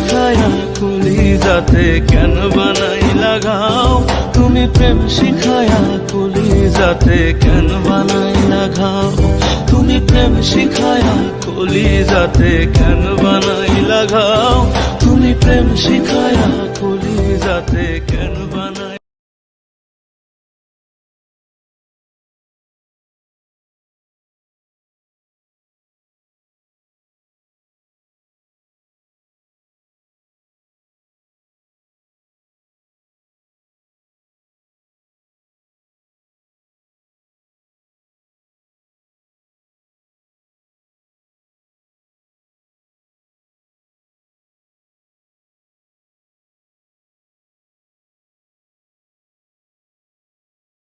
শিখায়া কলিজাতে কেন বানাইলা ঘাও, তুমি প্রেম শিখায়া কলিজাতে কেন বানাইলা ঘাও, তুমি প্রেম শিখায়া কলিজাতে কেন বানাইলা ঘাও, তুমি প্রেম শিখায়া কলিজাতে কেন